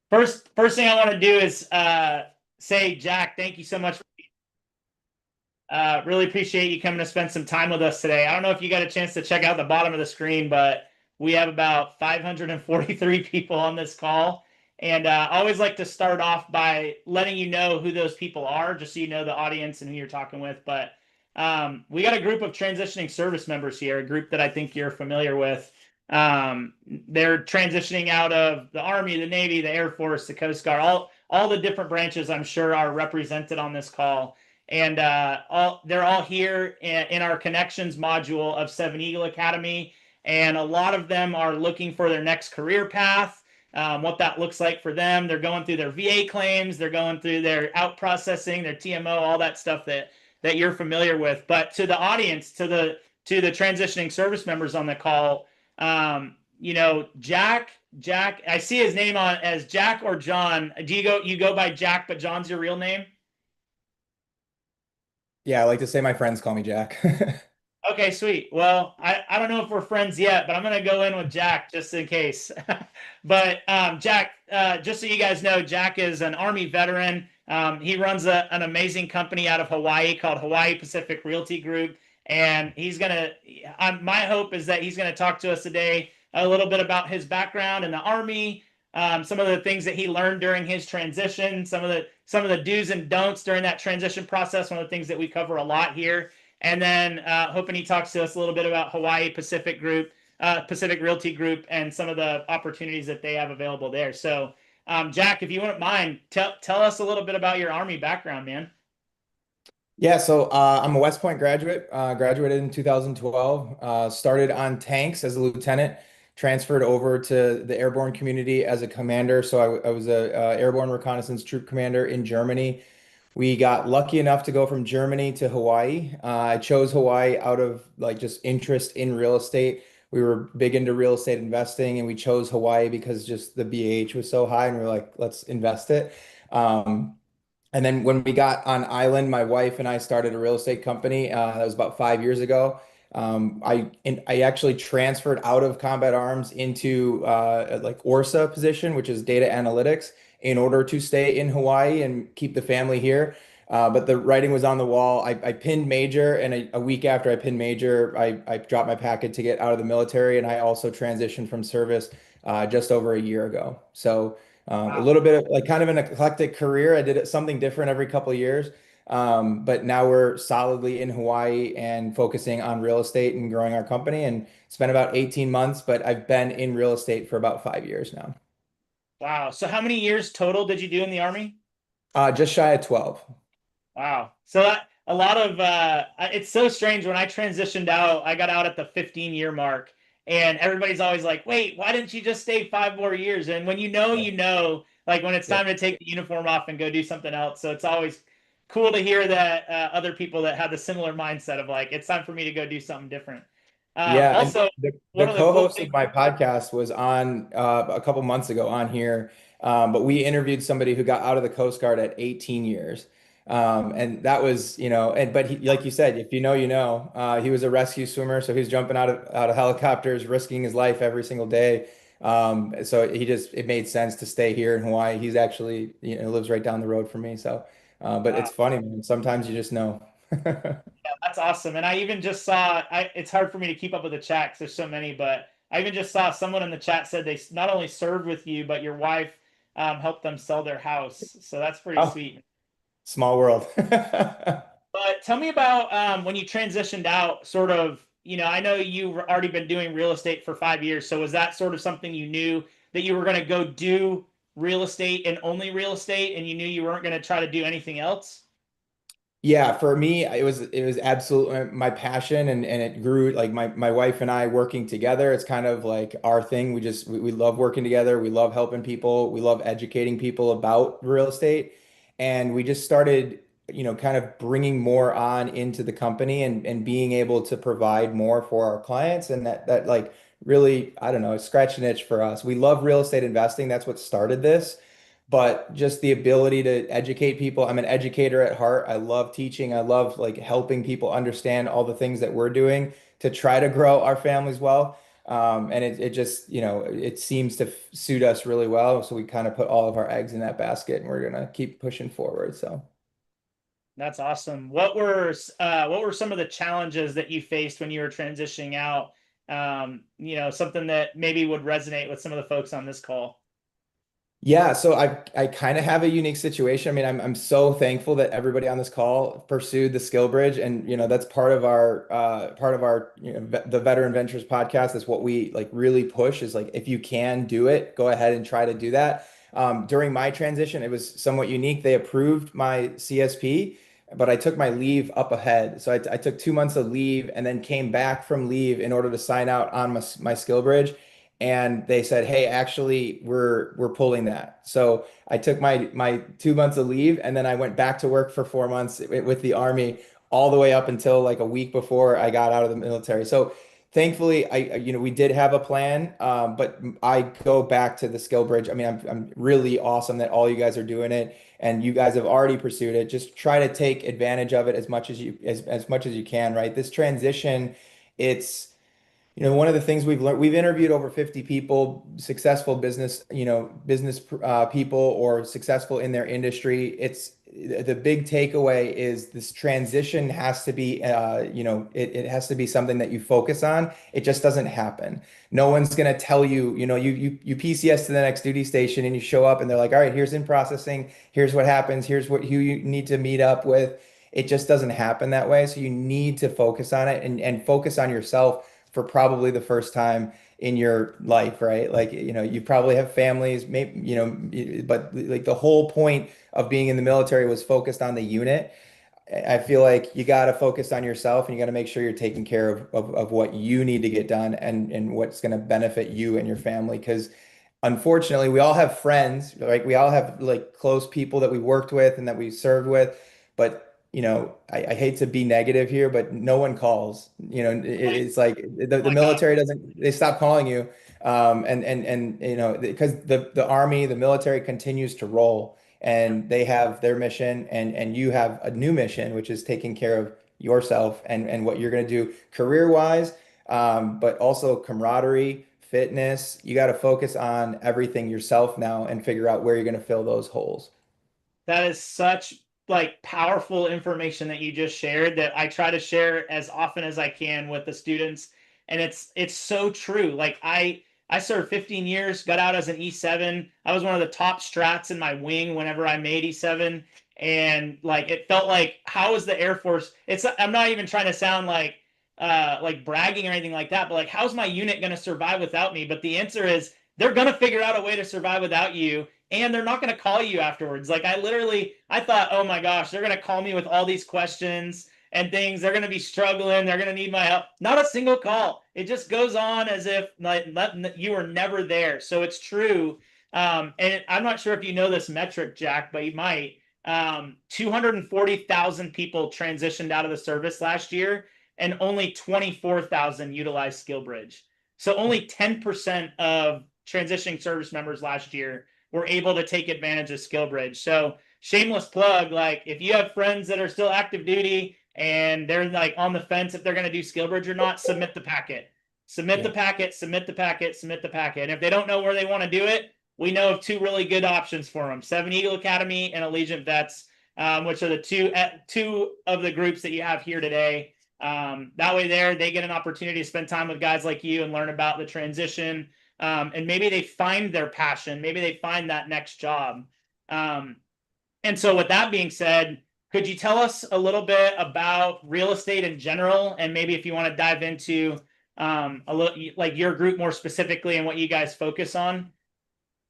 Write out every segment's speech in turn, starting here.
First thing I want to do is say, Jack, thank you so much. Really appreciate you coming to spend some time with us today. I don't know if you got a chance to check out the bottom of the screen, but we have about 543 people on this call. And I always like to start off by letting you know who those people are, just so you know the audience and who you're talking with. But we got a group of transitioning service members here, a group that I think you're familiar with. They're transitioning out of the Army, the Navy, the Air Force, the Coast Guard, all the different branches I'm sure are represented on this call. And they're all here in our connections module of Seven Eagle Academy. And a lot of them are looking for their next career path, what that looks like for them. They're going through their VA claims, they're going through their out processing, their TMO, all that stuff that you're familiar with. But to the audience, to the transitioning service members on the call, Jack, I see his name on as Jack or John. You go by Jack, but John's your real name? Yeah, I like to say my friends call me Jack. Okay, sweet. Well, I don't know if we're friends yet, but I'm gonna go in with Jack just in case. But Jack, just so you guys know, Jack is an Army veteran. He runs an amazing company out of Hawaii called Hawaii Pacific Realty Group, and my hope is that he's gonna talk to us today a little bit about his background in the Army, some of the things that he learned during his transition, some of the do's and don'ts during that transition process. One of the things that we cover a lot here, and then hoping he talks to us a little bit about Hawaii Pacific Group, Pacific Realty Group, and some of the opportunities that they have available there. So, Jack, if you wouldn't mind, tell us a little bit about your Army background, man. Yeah, so I'm a West Point graduate, graduated in 2012, started on tanks as a lieutenant, transferred over to the airborne community as a commander. So I was a airborne reconnaissance troop commander in Germany. We got lucky enough to go from Germany to Hawaii. I chose Hawaii out of like just interest in real estate. We were big into real estate investing, and we chose Hawaii because just the BH was so high, and we were like, let's invest it. Um, and then when we got on island, my wife and I started a real estate company. That was about 5 years ago. I actually transferred out of combat arms into like ORSA position, which is data analytics, in order to stay in Hawaii and keep the family here. But the writing was on the wall. I pinned major, and a week after I pinned major, I dropped my packet to get out of the military, and I also transitioned from service just over a year ago. So. A Wow. little bit of like kind of an eclectic career. I did it something different every couple of years. But now we're solidly in Hawaii and focusing on real estate and growing our company. And it's been about 18 months, but I've been in real estate for about 5 years now. Wow. So how many years total did you do in the Army? Just shy of 12. Wow. So a lot of it's so strange when I transitioned out, I got out at the 15-year mark, and everybody's always like, "Wait, why didn't you just stay 5 more years?" And when you know, like when it's Yeah. time to take the uniform off and go do something else. So it's always cool to hear that other people that have the similar mindset of like, it's time for me to go do something different. Yeah, and Also, the one of the cool co-host things. of my podcast was on a couple months ago on here, but we interviewed somebody who got out of the Coast Guard at 18 years, and that was, and but he, like you said, if you know, you know. He was a rescue swimmer, so he's jumping out of helicopters, risking his life every single day. So it made sense to stay here in Hawaii. He's actually, lives right down the road from me. So, but it's funny, man. Sometimes you just know. Yeah, that's awesome. And I even just saw, it's hard for me to keep up with the chat because there's so many, but I even just saw someone in the chat said they not only served with you, but your wife helped them sell their house. So that's pretty Oh, sweet. small world. But tell me about when you transitioned out, sort of, I know you've already been doing real estate for 5 years. So was that sort of something you knew that you were going to go do real estate and only real estate, and you knew you weren't going to try to do anything else? Yeah, for me, it was absolutely my passion, and it grew like my wife and I working together. It's kind of like our thing. We love working together. We love helping people. We love educating people about real estate. And we just started, kind of bringing more on into the company and being able to provide more for our clients. And that like really, I don't know, scratch an itch for us. We love real estate investing. That's what started this, but just the ability to educate people. I'm an educator at heart. I love teaching. I love like helping people understand all the things that we're doing to try to grow our families well. And it just, it seems to suit us really well. So we kind of put all of our eggs in that basket and we're going to keep pushing forward. So. That's awesome. What were some of the challenges that you faced when you were transitioning out? Something that maybe would resonate with some of the folks on this call. Yeah, so I kind of have a unique situation. I mean, I'm so thankful that everybody on this call pursued the skill bridge, and that's part of our the Veteran Ventures podcast. Is what we like really push is like if you can do it, go ahead and try to do that. During my transition, it was somewhat unique. They approved my CSP, but I took my leave up ahead. So I took 2 months of leave and then came back from leave in order to sign out on my skill bridge, and they said, "Hey, actually, we're pulling that." So I took my 2 months of leave, and then I went back to work for 4 months with the Army, all the way up until like a week before I got out of the military. So thankfully, we did have a plan, but I go back to the skill bridge. I mean, I'm really awesome that all you guys are doing it, and you guys have already pursued it. Just try to take advantage of it as much as as much as you can, right? This transition, it's one of the things we've learned, we've interviewed over 50 people, successful business people or successful in their industry. It's the big takeaway is this transition has to be, it has to be something that you focus on. It just doesn't happen. No one's going to tell you, you PCS to the next duty station and you show up and they're like, all right, here's in processing. Here's what happens. Here's who you need to meet up with. It just doesn't happen that way. So you need to focus on it and focus on yourself for probably the first time in your life, right? Like, you probably have families, maybe, but like the whole point of being in the military was focused on the unit. I feel like you got to focus on yourself and you got to make sure you're taking care of what you need to get done and what's going to benefit you and your family. Because unfortunately, we all have friends, like we all have like close people that we worked with and that we served with, but I hate to be negative here, but no one calls. Right. It's like Oh the my God. military doesn't, they stop calling you. And because the army, the military continues to roll and they have their mission and you have a new mission, which is taking care of yourself and what you're going to do career wise, but also camaraderie, fitness. You got to focus on everything yourself now and figure out where you're going to fill those holes. That is such like powerful information that you just shared that I try to share as often as I can with the students. And it's so true. Like I served 15 years, got out as an E7. I was one of the top strats in my wing whenever I made E7. And like it felt like how is the Air Force? I'm not even trying to sound like bragging or anything like that, but like how's my unit gonna survive without me? But the answer is they're gonna figure out a way to survive without you and they're not going to call you afterwards. Like I thought, oh my gosh, they're going to call me with all these questions and things. They're going to be struggling. They're going to need my help. Not a single call. It just goes on as if like you were never there. So it's true. And I'm not sure if you know this metric, Jack, but you might. 240,000 people transitioned out of the service last year, and only 24,000 utilized SkillBridge. So only 10% of transitioning service members last year were able to take advantage of SkillBridge. So shameless plug, like if you have friends that are still active duty and they're like on the fence if they're going to do SkillBridge or not, submit the packet. Submit the Yeah. packet, submit the packet, submit the packet. And if they don't know where they want to do it, we know of two really good options for them: Seven Eagle Academy and Allegiant Vets, which are the two of the groups that you have here today. That way, they get an opportunity to spend time with guys like you and learn about the transition, and maybe they find their passion, maybe they find that next job. And so with that being said, could you tell us a little bit about real estate in general, and maybe if you want to dive into a little like your group more specifically and what you guys focus on?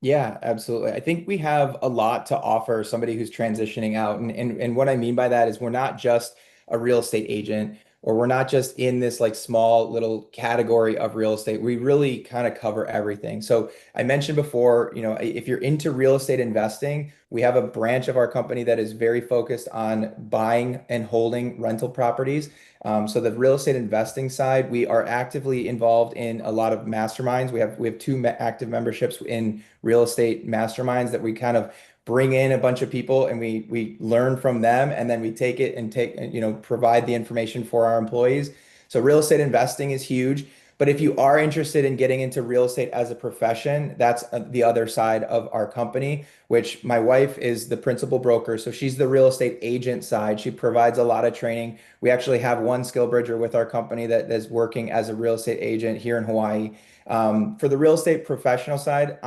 Yeah, absolutely. I think we have a lot to offer somebody who's transitioning out. And what I mean by that is we're not just a real estate agent or we're not just in this like small little category of real estate. We really kind of cover everything. So I mentioned before, if you're into real estate investing, we have a branch of our company that is very focused on buying and holding rental properties. So the real estate investing side, we are actively involved in a lot of masterminds. We have two active memberships in real estate masterminds that we kind of bring in a bunch of people and we learn from them and then we take it and provide the information for our employees. So real estate investing is huge. But if you are interested in getting into real estate as a profession, that's the other side of our company, which my wife is the principal broker. So she's the real estate agent side. She provides a lot of training. We actually have one SkillBridger with our company that is working as a real estate agent here in Hawaii. For the real estate professional side,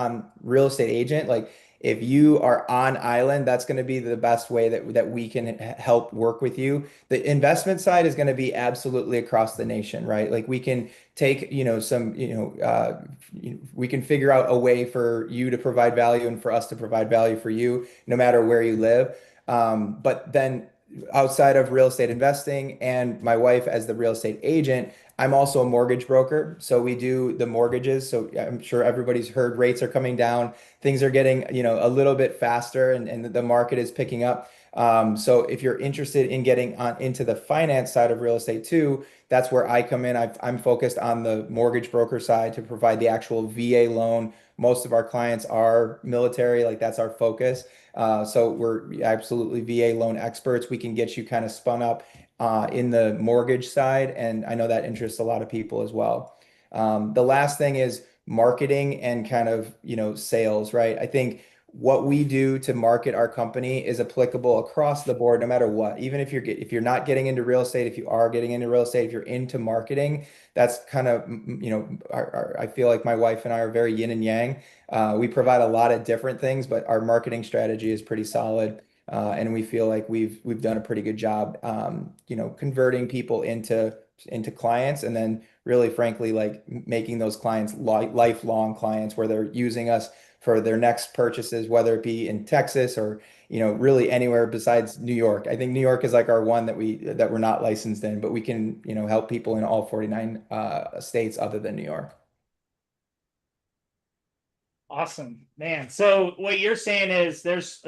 real estate agent, like if you are on island, that's going to be the best way that we can help work with you. The investment side is going to be absolutely across the nation, right? Like we can take, we can figure out a way for you to provide value and for us to provide value for you, no matter where you live. But then outside of real estate investing and my wife as the real estate agent, I'm also a mortgage broker. So we do the mortgages. So I'm sure everybody's heard rates are coming down. Things are getting, a little bit faster and the market is picking up. So if you're interested in getting on into the finance side of real estate too, that's where I come in. I'm focused on the mortgage broker side to provide the actual VA loan. Most of our clients are military, like that's our focus. So we're absolutely VA loan experts. We can get you kind of spun up in the mortgage side, and I know that interests a lot of people as well. The last thing is marketing and kind of, sales, right? I think what we do to market our company is applicable across the board, no matter what. Even if you're not getting into real estate, if you are getting into real estate, if you're into marketing, that's kind of, I feel like my wife and I are very yin and yang. We provide a lot of different things, but our marketing strategy is pretty solid. And we feel like we've done a pretty good job, converting people into clients, and then really, frankly, like making those clients lifelong clients where they're using us for their next purchases, whether it be in Texas or really anywhere besides New York. I think New York is like our one that we're not licensed in, but we can help people in all 49 states other than New York. Awesome, man. So what you're saying is there's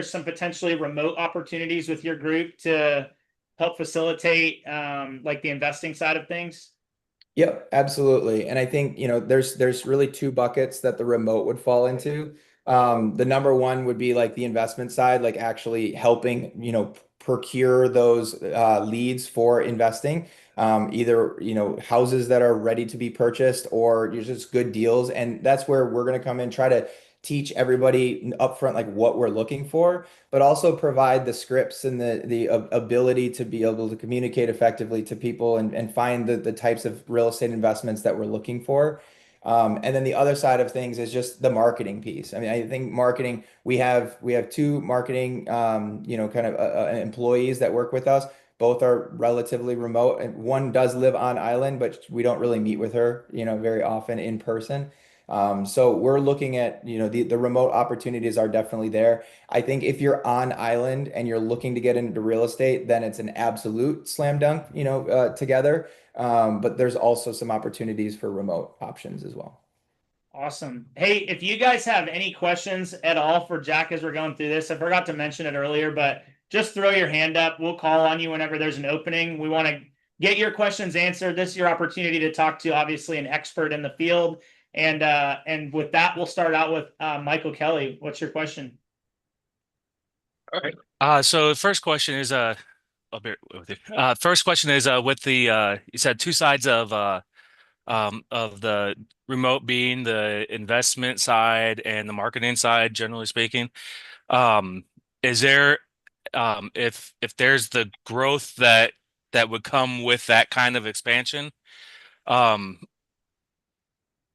some potentially remote opportunities with your group to help facilitate like the investing side of things? Yep, absolutely. And I think, there's really two buckets that the remote would fall into. The number one would be like the investment side, like actually helping, procure those leads for investing. Either, houses that are ready to be purchased or just good deals. And that's where we're going to come in, try to teach everybody upfront like what we're looking for, but also provide the scripts and the ability to be able to communicate effectively to people and find the types of real estate investments that we're looking for. And then the other side of things is just the marketing piece. I mean, I think marketing, we have two marketing, kind of employees that work with us. Both are relatively remote, and one does live on island, but we don't really meet with her, very often in person. So we're looking at, the remote opportunities are definitely there. I think if you're on island and you're looking to get into real estate, then it's an absolute slam dunk, together. But there's also some opportunities for remote options as well. Awesome. Hey, if you guys have any questions at all for Jack as we're going through this, I forgot to mention it earlier, but just throw your hand up. We'll call on you whenever there's an opening. We want to get your questions answered. This is your opportunity to talk to obviously an expert in the field. And with that, we'll start out with Michael Kelly. What's your question? All right. So the first question is I'll bear with you. First question is with the you said two sides of the remote being the investment side and the marketing side, generally speaking. Um, is there if there's the growth that would come with that kind of expansion, um,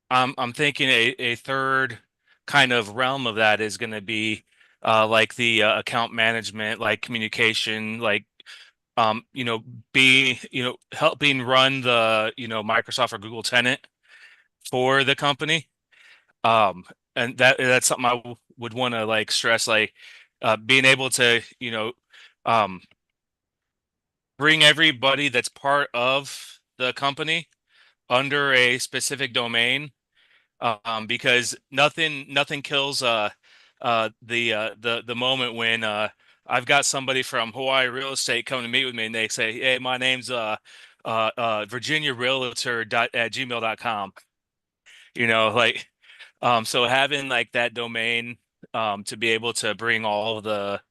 I'm thinking a third kind of realm of that is going to be like the account management, like communication, like you know, be helping run the Microsoft or Google tenant for the company. Um, and that's something I would want to like stress, like being able to um bring everybody that's part of the company under a specific domain, because nothing kills the moment when I've got somebody from Hawaii Real Estate coming to meet with me and they say, "Hey, my name's Virginia Realtor at gmail.com." Like so having like that domain to be able to bring all of the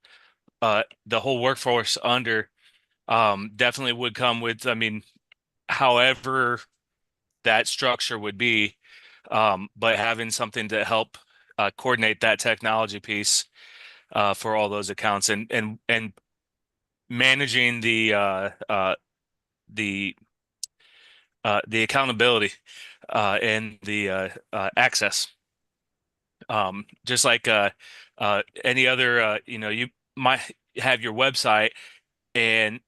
whole workforce under definitely would come with, I mean, however. that structure would be. But having something to help coordinate that technology piece for all those accounts, and managing the the accountability and the access. Just like any other, you might have your website, and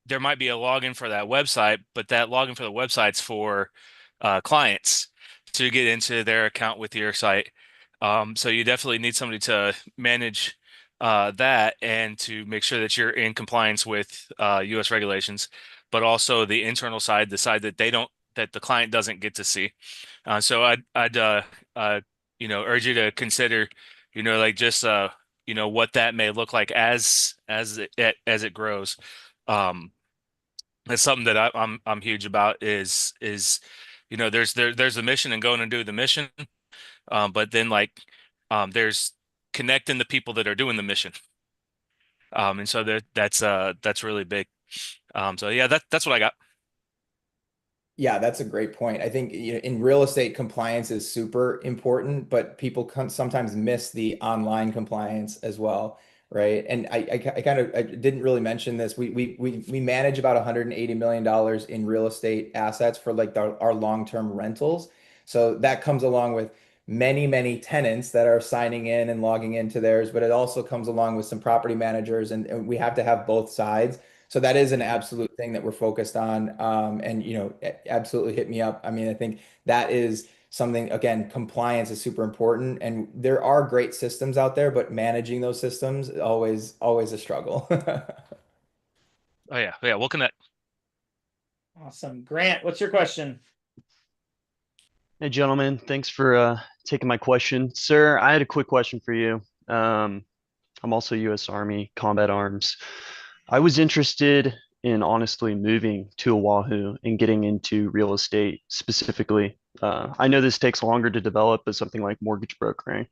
there might be a login for that website, but that login for the website's for clients to get into their account with your site. So you definitely need somebody to manage that and to make sure that you're in compliance with U.S. regulations, but also the internal side, the side that that the client doesn't get to see. So I'd uh, urge you to consider, like just what that may look like as it grows. Um, that's something that I'm huge about is there's a mission and going and do the mission, but then there's connecting the people that are doing the mission, and so that's really big. So yeah, that's what I got. Yeah, that's a great point. I think in real estate, compliance is super important, but people sometimes miss the online compliance as well, right? And I kind of I didn't really mention this. We manage about $180 million in real estate assets for like our long-term rentals. So that comes along with many tenants that are signing in and logging into theirs, but it also comes along with some property managers, and we have to have both sides. So that is an Mhm. absolute thing that we're focused on. And absolutely hit me up. I mean, I think that is something, again, compliance is super important. And there are great systems out there, but managing those systems always a struggle. Oh yeah, yeah. We'll connect. Awesome. Grant, what's your question? Hey, gentlemen, thanks for taking my question. Sir, I had a quick question for you. Um, I'm also U.S. Army Combat Arms. I was interested in honestly moving to Oahu and getting into real estate specifically. I know this takes longer to develop, but something like mortgage brokering.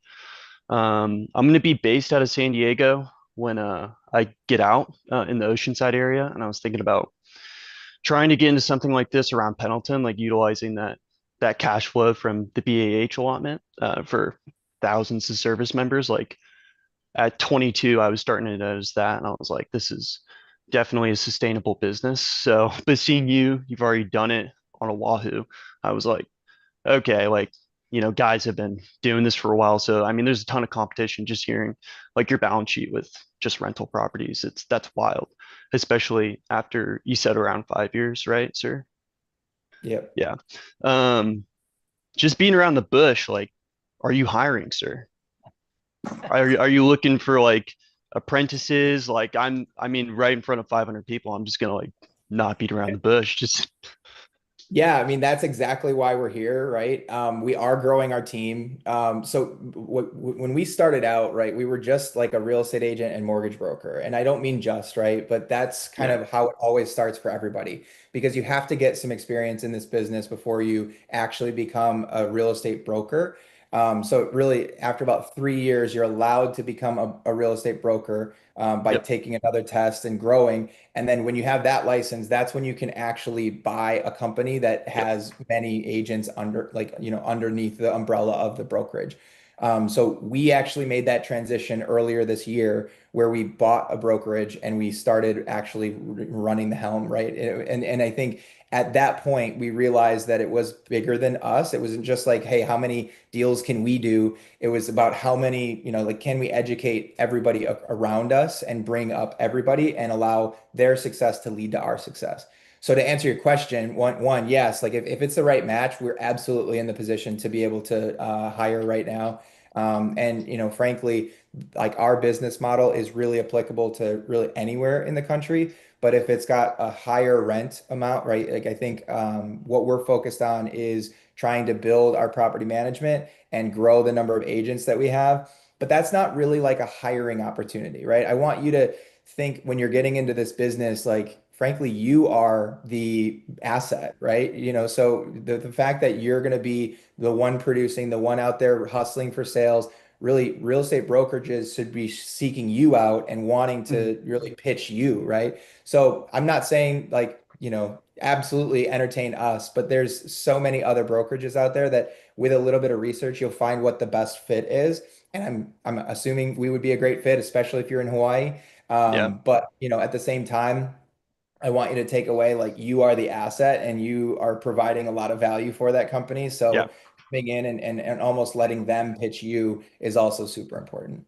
I'm going to be based out of San Diego when I get out in the Oceanside area, and I was thinking about trying to get into something like this around Pendleton, like utilizing that cash flow from the BAH allotment for thousands of service members. Like at 22, I was starting to notice that, and I was like, this is definitely a sustainable business. So, but seeing you've already done it on Oahu, I was like, okay, like, guys have been doing this for a while. So, I mean, there's a ton of competition just hearing like your balance sheet with just rental properties. That's wild, especially after you said around 5 years, right, sir? Yep. Yeah. Um, just being around the bush, like, are you hiring, sir? Are you looking for like apprentices? Like I mean, right in front of 500 people, I'm just gonna like not beat around the bush. Just Yeah, I mean, that's exactly why we're here, right? We are growing our team. So when we started out, right, we were just like a real estate agent and mortgage broker. And I don't mean just, right? But that's kind yeah, of how it always starts for everybody because you have to get some experience in this business before you actually become a real estate broker. So really, after about 3 years, you're allowed to become a real estate broker by yep, taking another test and growing. And then when you have that license, that's when you can actually buy a company that yep, has many agents under, like, underneath the umbrella of the brokerage. So we actually made that transition earlier this year where we bought a brokerage and we started actually running the helm, right? And I think at that point we realized that it was bigger than us. It wasn't just like, hey, how many deals can we do? It was about how many, like, can we educate everybody around us and bring up everybody and allow their success to lead to our success. So to answer your question, one, yes, like if it's the right match, we're absolutely in the position to be able to hire right now. And frankly, like our business model is really applicable to really anywhere in the country. But if it's got a higher rent amount, right? Like I think what we're focused on is trying to build our property management and grow the number of agents that we have. But that's not really like a hiring opportunity, right? I want you to think when you're getting into this business, like frankly, you are the asset, right? So the fact that you're going to be the one producing, the one out there hustling for sales, really real estate brokerages should be seeking you out and wanting mhm, to really pitch you, right? So I'm not saying like, absolutely entertain us, but there's so many other brokerages out there that with a little bit of research, you'll find what the best fit is. And I'm assuming we would be a great fit, especially if you're in Hawaii. Yeah. But at the same time, I want you to take away like you are the asset and you are providing a lot of value for that company. Yeah. So coming in and almost letting them pitch you is also super important.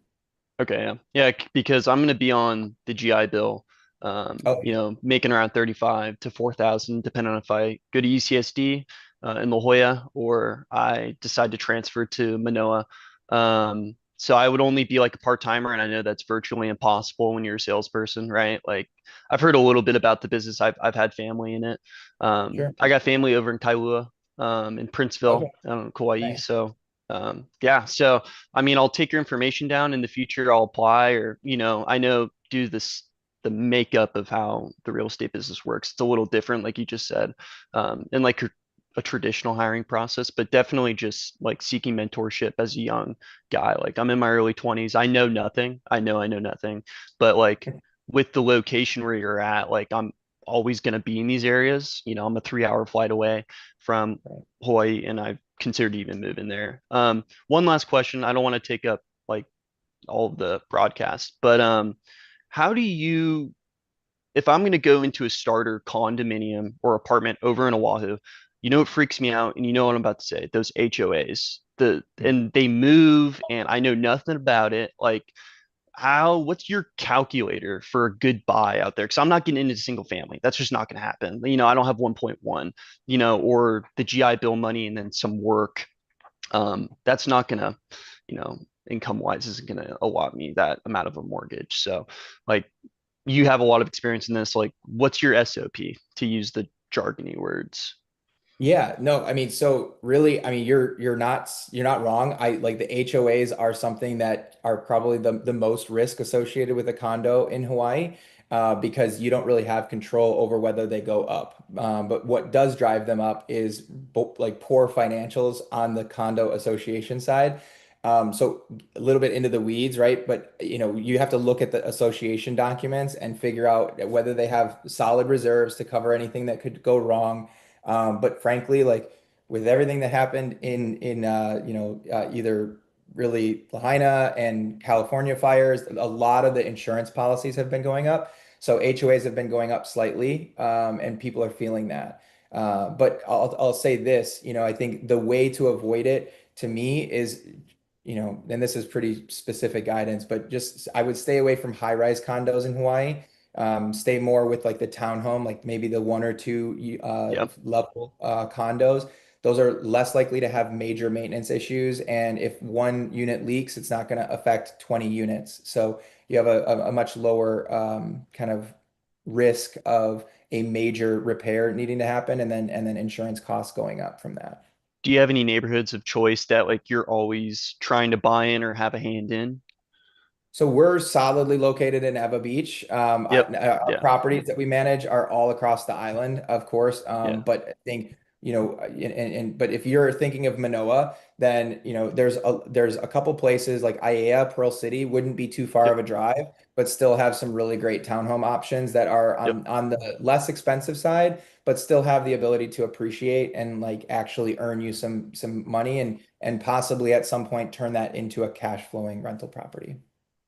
Okay, yeah. Yeah, because I'm going to be on the GI Bill, Oh, making around 35 to 4,000, depending on if I go to UCSD in La Jolla or I decide to transfer to Manoa. So I would only be like a part-timer, and I know that's virtually impossible when you're a salesperson, right? Like I've heard a little bit about the business. I've had family in it. sure. I got family over in Kailua, in Okay. Princeville, Kauai. Nice. So yeah, so I mean, I'll take your information down in the future. I'll apply, or I know do this the makeup of how the real estate business works. It's a little different, like you just said, and like a traditional hiring process, but definitely just like seeking mentorship as a young guy. Like I'm in my early 20s. I know nothing. I know nothing, but like with the location where you're at, like I'm always going to be in these areas. I'm a 3 hour flight away from Hawaii, and I've considered even moving there. One last question. I don't want to take up like all of the broadcast, but how do you, if I'm going to go into a starter condominium or apartment over in Oahu, it freaks me out, and you know what I'm about to say, those HOAs, and they move, and I know nothing about it. Like, what's your calculator for a good buy out there? Because I'm not getting into single family. That's just not going to happen. I don't have 1.1, or the GI Bill money and then some work. That's not going to, income wise, isn't going to allot me that amount of a mortgage. So, like, you have a lot of experience in this. Like, what's your SOP, to use the jargony words? Yeah, no, I mean, so really, I mean, you're not wrong. I like the HOAs are something that are probably the most risk associated with a condo in Hawaii, because you don't really have control over whether they go up. But what does drive them up is like poor financials on the condo association side. So a little bit into the weeds, right? But you have to look at the association documents and figure out whether they have solid reserves to cover anything that could go wrong. But frankly, like with everything that happened in either really Lahaina and California fires, a lot of the insurance policies have been going up. So HOAs have been going up slightly, and people are feeling that. But I'll say this, I think the way to avoid it to me is, and this is pretty specific guidance, but just I would stay away from high-rise condos in Hawaii. Stay more with like the townhome, like maybe the one or two Yep. level condos. Those are less likely to have major maintenance issues. And if one unit leaks, it's not going to affect 20 units. So you have a much lower kind of risk of a major repair needing to happen, and then insurance costs going up from that. Do you have any neighborhoods of choice that like you're always trying to buy in or have a hand in? So we're solidly located in Eva Beach. Yep. Our Yeah. properties that we manage are all across the island, of course. Yeah. But I think, but if you're thinking of Manoa, then there's a couple places like Aiea, Pearl City wouldn't be too far Yep. of a drive, but still have some really great townhome options that are Yep. on the less expensive side, but still have the ability to appreciate and like actually earn you some money and possibly at some point turn that into a cash flowing rental property.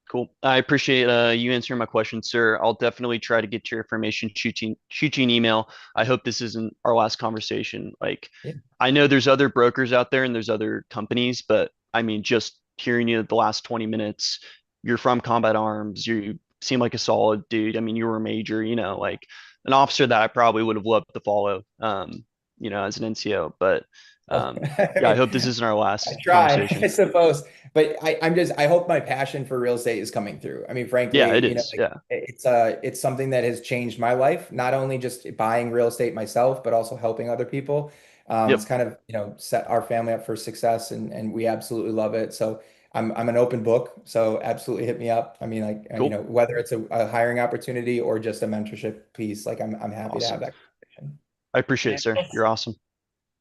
Cool. I appreciate you answering my question, sir. I'll definitely try to get your information, shoot you an email. I hope this isn't our last conversation. Like, Yeah. I know there's other brokers out there and there's other companies, but I mean, just hearing you the last 20 minutes, you're from Combat Arms, you seem like a solid dude. I mean, you were a major, like an officer that I probably would have loved to follow, as an NCO. But Oh, yeah, I hope this isn't our I last try, I conversation. suppose, but I hope my passion for real estate is coming through. I mean, Yeah, it frankly, is. like Yeah. it's something that has changed my life, not only just buying real estate myself, but also helping other people. It's Yep. kind of, set our family up for success and we absolutely love it. So I'm an open book. So absolutely hit me up. I mean, like, Cool. whether it's a hiring opportunity or just a mentorship piece, like I'm happy to have Awesome. that conversation. I appreciate it, Man, sir. You're awesome.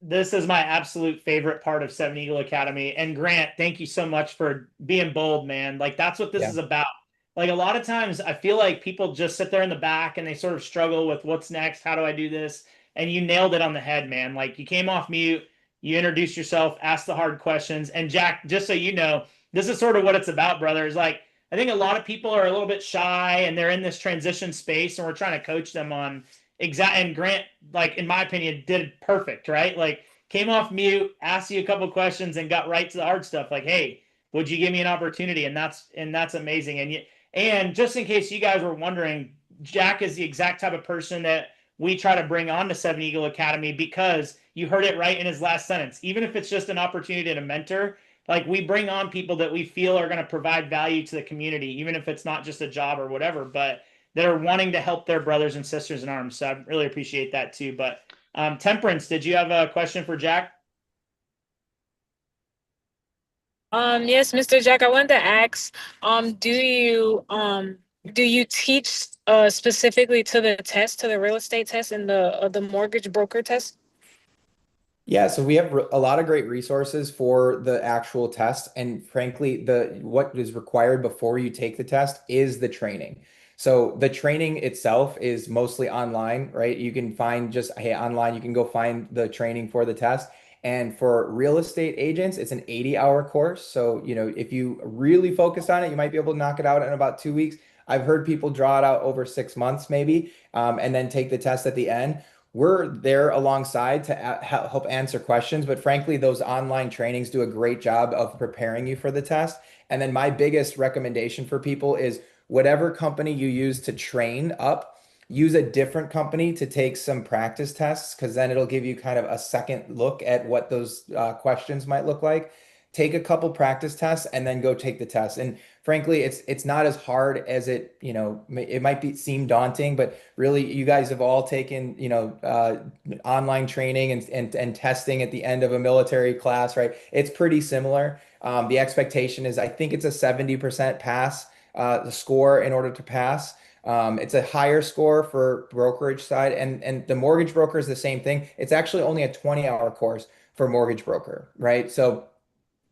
this is my absolute favorite part of Seven Eagle Academy. And Grant, thank you so much for being bold, man. Like that's what this Yeah. is about. Like a lot of times I feel like people just sit there in the back and they sort of struggle with what's next. How do I do this? and you nailed it on the head, man. Like, you came off mute, you introduced yourself, asked the hard questions. And Jack, just so you know, this is sort of what it's about, brother. Is like, I think a lot of people are a little bit shy and they're in this transition space, and we're trying to coach them on exact. And Grant, like, in my opinion, did perfect, right? Like, came off mute, asked you a couple questions, and got right to the hard stuff. Like, hey, would you give me an opportunity? And that's amazing. And just in case you guys were wondering, Jack is the exact type of person that we try to bring on to Seven Eagle Academy, because you heard it right in his last sentence. Even if it's just an opportunity to mentor, like, we bring on people that we feel are going to provide value to the community, even if it's not just a job or whatever, but that are wanting to help their brothers and sisters in arms. So I really appreciate that too. But Temperance, did you have a question for Jack? Yes, Mr. Jack, I wanted to ask, do you teach specifically to the test, to the real estate test and the mortgage broker test? Yeah, so we have a lot of great resources for the actual test, and frankly, the what is required before you take the test is the training. So the training itself is mostly online, right? You can find just, hey, online, you can go find the training for the test. And for real estate agents, it's an 80-hour course. So, if you really focus on it, you might be able to knock it out in about 2 weeks. I've heard people draw it out over 6 months, maybe, and then take the test at the end. We're there alongside to help answer questions, but frankly, those online trainings do a great job of preparing you for the test. And then my biggest recommendation for people is whatever company you use to train up, use a different company to take some practice tests, because then it'll give you kind of a second look at what those questions might look like. Take a couple practice tests and then go take the test. And frankly, it's not as hard as it might seem daunting, but really, you guys have all taken online training and testing at the end of a military class, right? It's pretty similar. The expectation is, I think it's a 70% pass, the score in order to pass. It's a higher score for brokerage side, and the mortgage broker is the same thing. It's actually only a 20-hour course for mortgage broker, right? So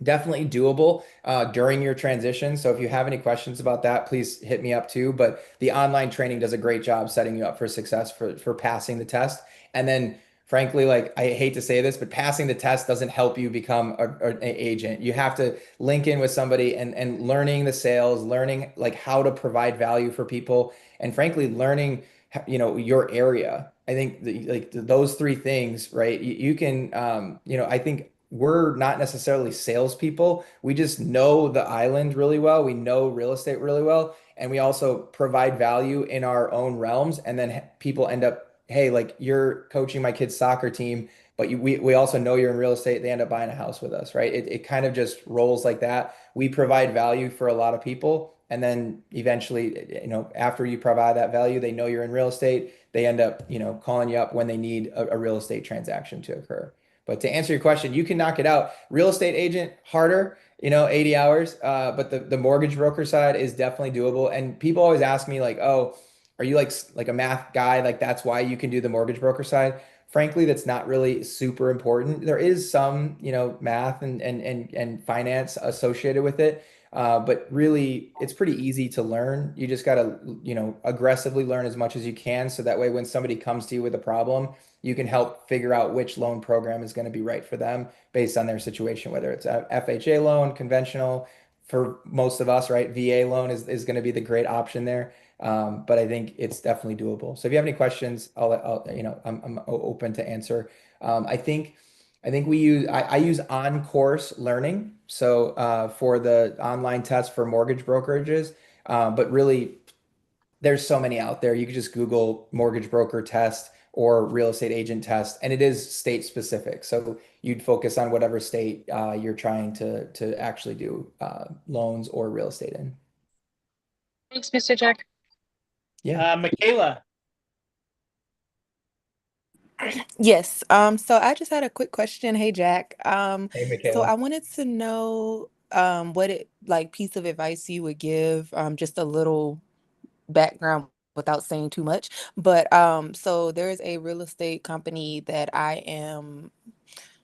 definitely doable during your transition. So if you have any questions about that, please hit me up too. But the online training does a great job setting you up for success for passing the test. And then frankly, like, I hate to say this, but passing the test doesn't help you become an agent. You have to link in with somebody and learning the sales, learning like how to provide value for people, and frankly, learning your area. I think like those three things, right? You can, I think we're not necessarily salespeople. We just know the island really well. We know real estate really well. And we also provide value in our own realms. And then people end up, hey, like, you're coaching my kid's soccer team, but we also know you're in real estate. They end up buying a house with us, right? It kind of just rolls like that. We provide value for a lot of people. And then eventually, after you provide that value, they know you're in real estate. They end up, calling you up when they need a real estate transaction to occur. But to answer your question, you can knock it out. Real estate agent, harder, 80 hours. But the mortgage broker side is definitely doable. And people always ask me like, oh, are you like a math guy? Like, that's why you can do the mortgage broker side. Frankly, that's not really super important. There is some, math and finance associated with it. But really, it's pretty easy to learn. You just got to, aggressively learn as much as you can. So that way, when somebody comes to you with a problem, you can help figure out which loan program is going to be right for them based on their situation, whether it's a FHA loan, conventional. For most of us, right, VA loan is going to be the great option there. But I think it's definitely doable. So if you have any questions, I'm open to answer. I think I use on-course learning. So for the online test for mortgage brokerages, but really, there's so many out there. You could just Google mortgage broker test or real estate agent test, and it is state specific. So you'd focus on whatever state you're trying to actually do loans or real estate in. Thanks, Mr. Jack. Yeah. Michaela. Yes. So I just had a quick question. Hey, Jack. Hey, So Michaela. I wanted to know what piece of advice you would give, just a little background without saying too much. But so there is a real estate company that I am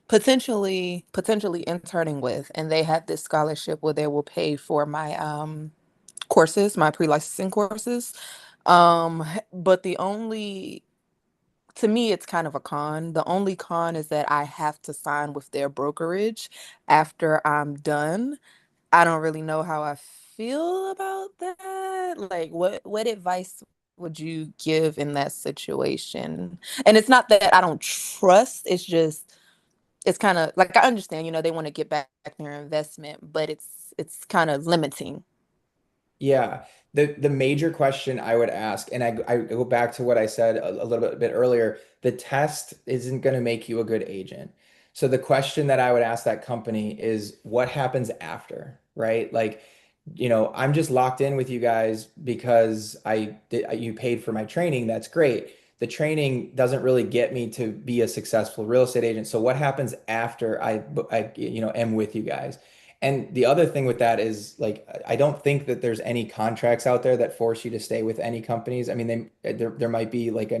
potentially interning with, and they had this scholarship where they will pay for my courses, my pre-licensing courses. But the only to me, it's kind of a con. The only con is that I have to sign with their brokerage after I'm done. I don't really know how I feel about that. Like, what advice would you give in that situation? And it's not that I don't trust, it's just it's kind of like I understand, they want to get back their investment, but it's kind of limiting. Yeah, the major question I would ask, and I go back to what I said a little bit earlier, the test isn't going to make you a good agent. So the question that I would ask that company is what happens after, right? Like, I'm just locked in with you guys because you paid for my training. That's great. The training doesn't really get me to be a successful real estate agent. So what happens after I am with you guys? And the other thing with that is like I don't think that there's any contracts out there that force you to stay with any companies. I mean, there might be like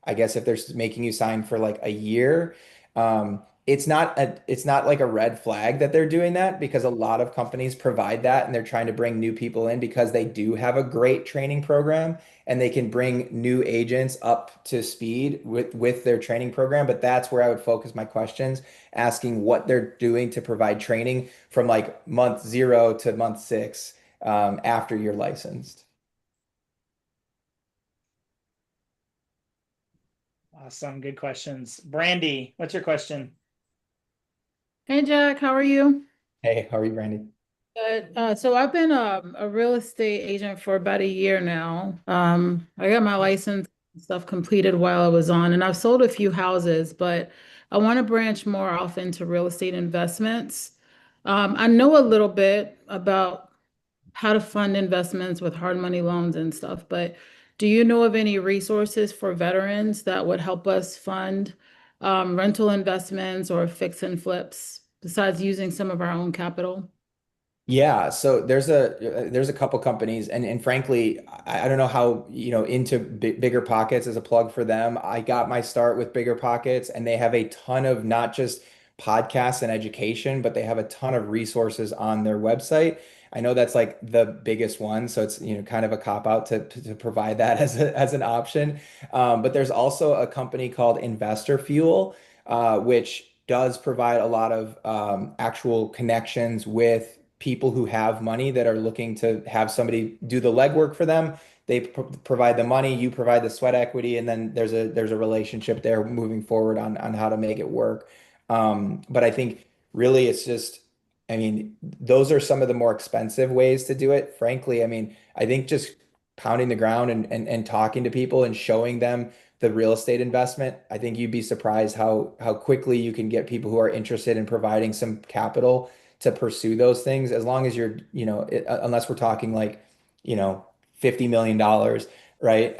I guess if they're making you sign for like a year, it's not like a red flag that they're doing that because a lot of companies provide that and they're trying to bring new people in because they do have a great training program and they can bring new agents up to speed with their training program. But that's where I would focus my questions, asking what they're doing to provide training from like month 0 to month 6 after you're licensed. Awesome. Good questions. Brandy, what's your question? Hey Jack, how are you? Hey, how are you, Randy? Good. So I've been a real estate agent for about a year now. I got my license and stuff completed while I was on, and I've sold a few houses, but I want to branch more off into real estate investments. I know a little bit about how to fund investments with hard money loans and stuff, but do you know of any resources for veterans that would help us fund rental investments or fix and flips besides using some of our own capital? Yeah, so there's a couple companies and frankly, I don't know how, into bigger pockets as a plug for them. I got my start with Bigger Pockets and they have a ton of not just podcasts and education, but they have a ton of resources on their website. I know that's like the biggest one, so it's, kind of a cop out to provide that as an option. But there's also a company called Investor Fuel, which does provide a lot of actual connections with people who have money that are looking to have somebody do the legwork for them. They provide the money, you provide the sweat equity, and then there's a relationship there moving forward on how to make it work. But I think really it's just, I mean, those are some of the more expensive ways to do it. Frankly, I mean, I think just pounding the ground and talking to people and showing them the real estate investment, I think you'd be surprised how quickly you can get people who are interested in providing some capital to pursue those things as long as you're, unless we're talking like, $50 million, right?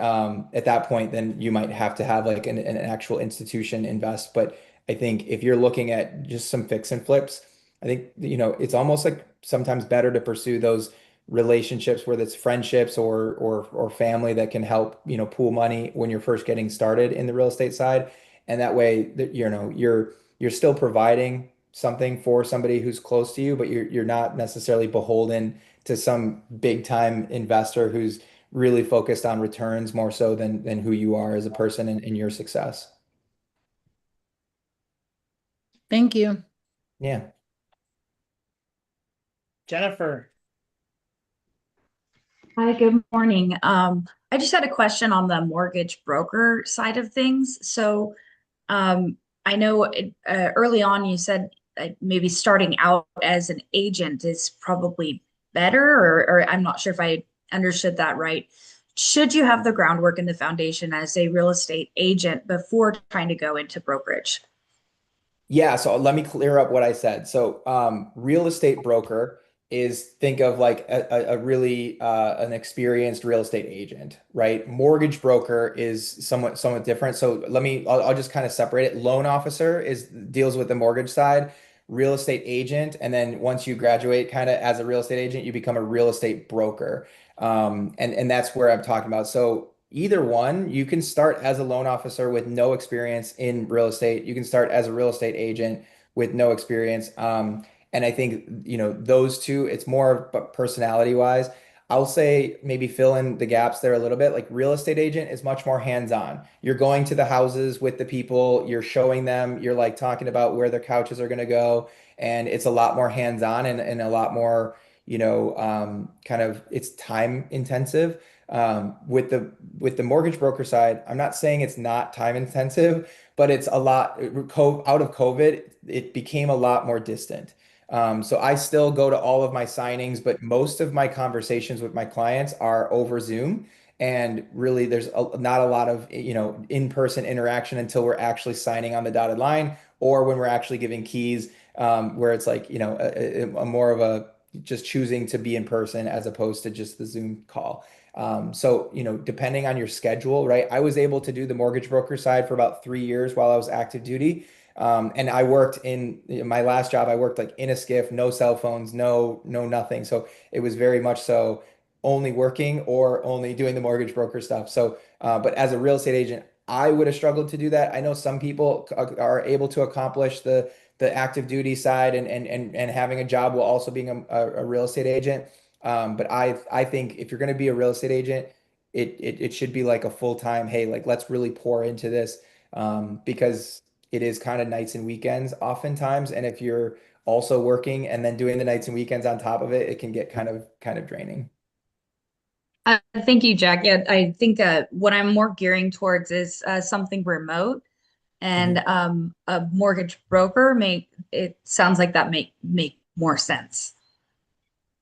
At that point, then you might have to have like an actual institution invest. But I think if you're looking at just some fix and flips, I think, it's almost like sometimes better to pursue those relationships, whether it's friendships or family that can help, pool money when you're first getting started in the real estate side. And that way that, you're still providing something for somebody who's close to you, but you're not necessarily beholden to some big time investor who's really focused on returns more so than who you are as a person and your success. Thank you. Yeah. Jennifer. Hi, good morning. I just had a question on the mortgage broker side of things. So, I know early on you said maybe starting out as an agent is probably better, or I'm not sure if I understood that right. Should you have the groundwork and the foundation as a real estate agent before trying to go into brokerage? Yeah, so let me clear up what I said. So, real estate broker is think of like a really an experienced real estate agent, right? Mortgage broker is somewhat different. So I'll just kind of separate it. Loan officer is deals with the mortgage side, real estate agent, and then once you graduate kind of as a real estate agent, you become a real estate broker. And that's where I'm talking about. So either one, you can start as a loan officer with no experience in real estate. You can start as a real estate agent with no experience. And I think, those two, it's more personality wise. I'll say maybe fill in the gaps there a little bit. Like real estate agent is much more hands-on. You're going to the houses with the people, you're showing them, you're like talking about where their couches are going to go, and it's a lot more hands-on and a lot more, kind of it's time intensive. With the mortgage broker side, I'm not saying it's not time intensive, but it's a lot out of COVID, it became a lot more distant. So I still go to all of my signings, but most of my conversations with my clients are over Zoom. And really, there's not a lot of, in-person interaction until we're actually signing on the dotted line or when we're actually giving keys, where it's like, a more of a just choosing to be in person as opposed to just the Zoom call. So, depending on your schedule, right? I was able to do the mortgage broker side for about 3 years while I was active duty. And I worked in my last job, I worked like in a skiff, no cell phones, no nothing. So it was very much so only working or only doing the mortgage broker stuff. So, but as a real estate agent, I would have struggled to do that. I know some people are able to accomplish the active duty side and having a job while also being a real estate agent. But I think if you're going to be a real estate agent, it should be like a full-time, hey, like let's really pour into this, because it is kind of nights and weekends oftentimes. And if you're also working and then doing the nights and weekends on top of it, it can get kind of draining. Thank you, Jack. Yeah, I think what I'm more gearing towards is something remote, and a mortgage broker it sounds like that make more sense.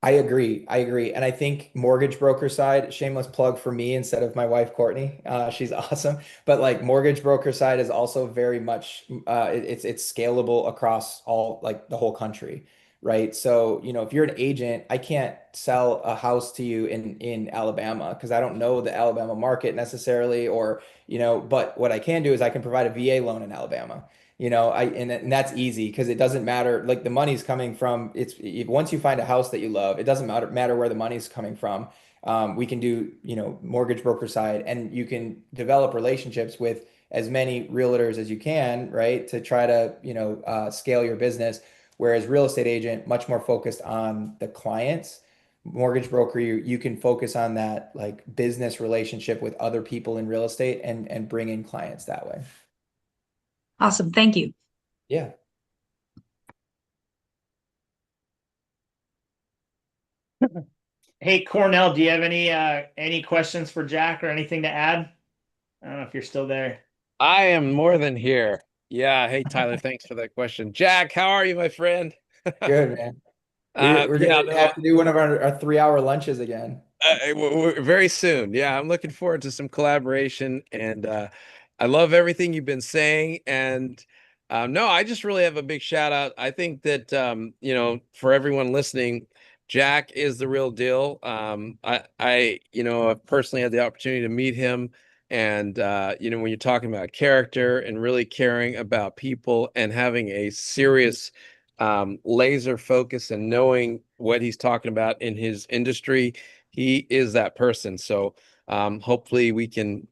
I agree. I agree. And I think mortgage broker side, shameless plug for me instead of my wife, Courtney. She's awesome. But like mortgage broker side is also very much, it's scalable across all, like the whole country, right? So, if you're an agent, I can't sell a house to you in Alabama because I don't know the Alabama market necessarily, or, but what I can do is I can provide a VA loan in Alabama. And that's easy because it doesn't matter. Like the money's coming from once you find a house that you love, it doesn't matter where the money's coming from. We can do, mortgage broker side, and you can develop relationships with as many realtors as you can, right? To try to, scale your business. Whereas real estate agent, much more focused on the clients. Mortgage broker, you can focus on that like business relationship with other people in real estate and bring in clients that way. Awesome. Thank you. Yeah. Hey, Cornell, do you have any questions for Jack or anything to add? I don't know if you're still there. I am more than here. Yeah. Hey, Tyler, thanks for that question. Jack, how are you, my friend? Good, man. We're gonna have to do one of our 3-hour lunches again. Very soon. Yeah, I'm looking forward to some collaboration, and I love everything you've been saying. And no, I just really have a big shout out. I think that for everyone listening, Jack is the real deal. I've personally had the opportunity to meet him, and when you're talking about character and really caring about people and having a serious laser focus and knowing what he's talking about in his industry, he is that person. So hopefully we can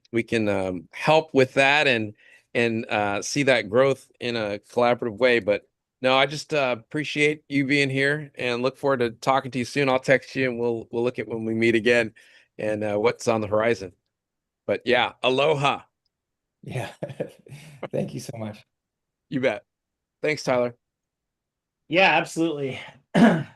help with that and see that growth in a collaborative way. But no, I just appreciate you being here and look forward to talking to you soon. I'll text you and we'll look at when we meet again and what's on the horizon. But yeah, aloha. Yeah. Thank you so much. You bet. Thanks, Tyler. Yeah, absolutely.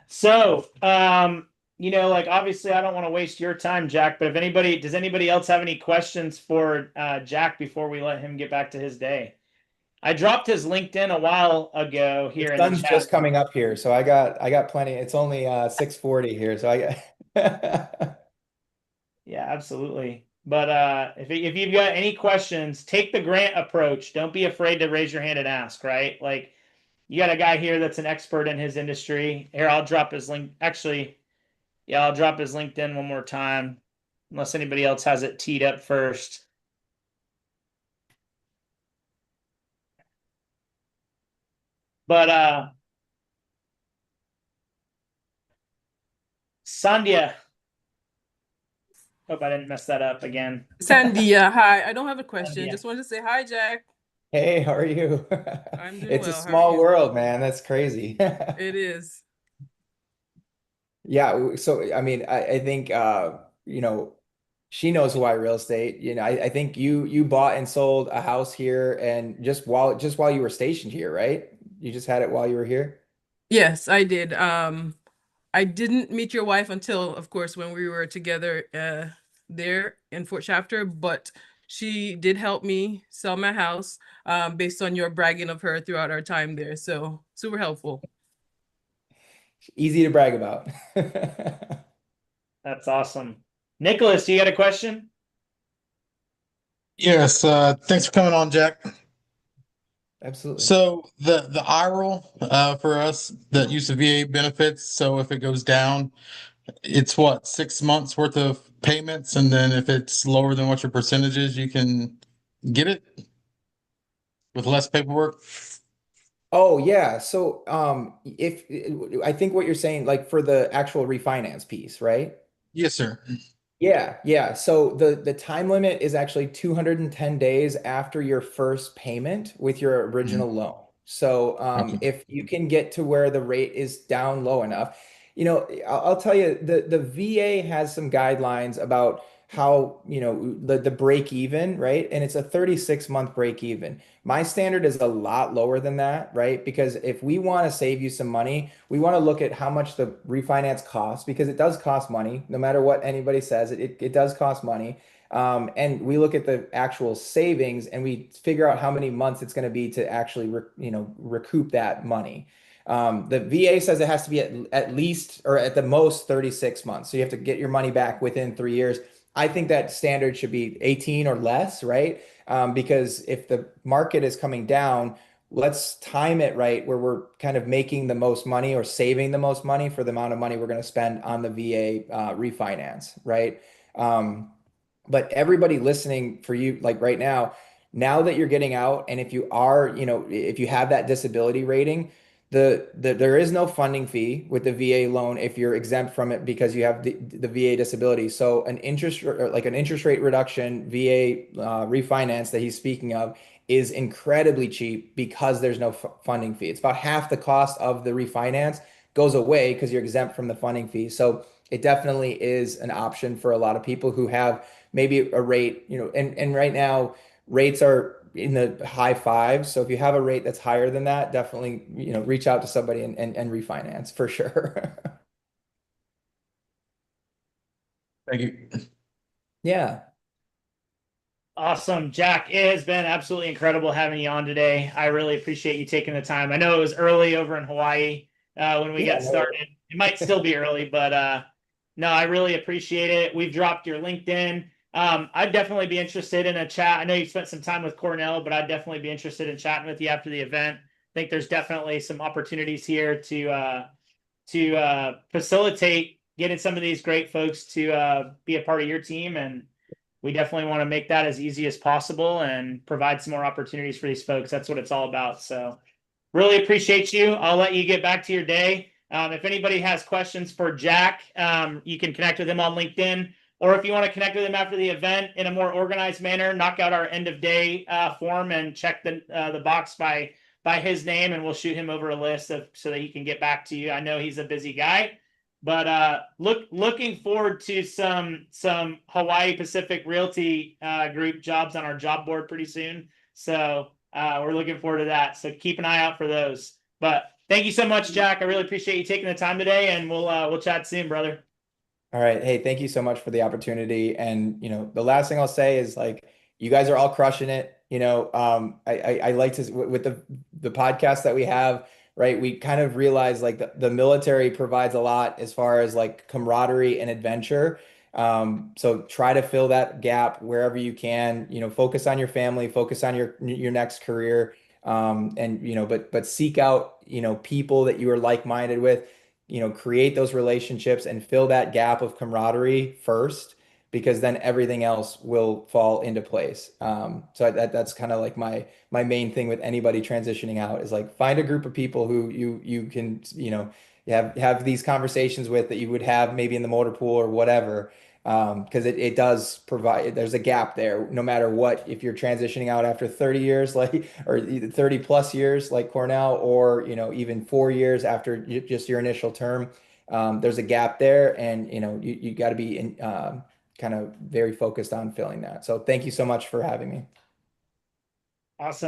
So, like obviously I don't want to waste your time, Jack, but does anybody else have any questions for Jack before we let him get back to his day? I dropped his LinkedIn a while ago here in the Sun's chat. just coming up here, so I got plenty. It's only 6:40 here, so I got Yeah, absolutely. But if you've got any questions, take the grant approach. Don't be afraid to raise your hand and ask, right? Like you got a guy here that's an expert in his industry. Here, I'll drop his link. Actually, yeah, I'll drop his LinkedIn one more time, unless anybody else has it teed up first. But Sandhya. Hope I didn't mess that up again. Sandhya, hi. I don't have a question. Sandhya. Just wanted to say hi, Jack. Hey, how are you? I'm doing It's a well. How are small you? world, man. That's crazy. It is. Yeah, so I mean, I think she knows why real estate. I think you bought and sold a house here and just while you were stationed here, right? You just had it while you were here? Yes, I did. I didn't meet your wife until, of course, when we were together there in Fort Shafter, but she did help me sell my house based on your bragging of her throughout our time there. So super helpful. Easy to brag about. That's awesome. Nicholas, you got a question? Yes, thanks for coming on, Jack. Absolutely. So the IRL for us that use the VA benefits, so if it goes down, it's what, 6 months worth of payments, and then if it's lower than what your percentage is, you can get it with less paperwork. Oh yeah. So if I think what you're saying, like for the actual refinance piece, right? Yes, sir. Yeah, yeah. So the time limit is actually 210 days after your first payment with your Mhm. original loan. So Okay. if you can get to where the rate is down low enough, I'll tell you the VA has some guidelines about how, the break even, right? And it's a 36-month break even. My standard is a lot lower than that, right? Because if we want to save you some money, we want to look at how much the refinance costs because it does cost money. No matter what anybody says, it does cost money. And we look at the actual savings and we figure out how many months it's going to be to actually, recoup that money. The VA says it has to be at least or at the most 36 months. So you have to get your money back within 3 years. I think that standard should be 18 or less, right? Because if the market is coming down, let's time it right where we're kind of making the most money or saving the most money for the amount of money we're going to spend on the VA refinance, right? Um, but everybody listening for you, like right now that you're getting out, and if you are, if you have that disability rating, there is no funding fee with the VA loan if you're exempt from it because you have the VA disability. So an interest rate reduction VA refinance that he's speaking of is incredibly cheap because there's no funding fee. It's about half the cost of the refinance goes away because you're exempt from the funding fee. So it definitely is an option for a lot of people who have maybe a rate, and right now rates are in the high fives. So if you have a rate that's higher than that, definitely, reach out to somebody and refinance for sure. Thank you. Yeah. Awesome, Jack. It has been absolutely incredible having you on today. I really appreciate you taking the time. I know it was early over in Hawaii when we Yeah, got started. It might still be early, but no, I really appreciate it. We've dropped your LinkedIn. I'd definitely be interested in a chat. I know you spent some time with Cornell, but I'd definitely be interested in chatting with you after the event. I think there's definitely some opportunities here to facilitate getting some of these great folks to be a part of your team, and we definitely want to make that as easy as possible and provide some more opportunities for these folks. That's what it's all about. So really appreciate you. I'll let you get back to your day. If anybody has questions for Jack, you can connect with him on LinkedIn, or if you want to connect with him after the event in a more organized manner, knock out our end of day form and check the box by his name, and we'll shoot him over a list so that he can get back to you. I know he's a busy guy, but looking forward to some Hawaii Pacific Realty group jobs on our job board pretty soon. So we're looking forward to that. So keep an eye out for those. But thank you so much, Jack. I really appreciate you taking the time today, and we'll chat soon, brother. All right. Hey, thank you so much for the opportunity. And, the last thing I'll say is like, you guys are all crushing it. I like to, with the podcast that we have, right? We kind of realize like the military provides a lot as far as like camaraderie and adventure. So try to fill that gap wherever you can, focus on your family, focus on your next career. But seek out, people that you are like-minded with, create those relationships and fill that gap of camaraderie first, because then everything else will fall into place. So that's kind of like my main thing with anybody transitioning out is like find a group of people who you can, have these conversations with that you would have maybe in the motor pool or whatever. Because it does provide, there's a gap there no matter what, if you're transitioning out after 30 years like or 30 plus years like Cornell, or even 4 years after just your initial term. there's a gap there, and you got to be kind of very focused on filling that. So thank you so much for having me. Awesome.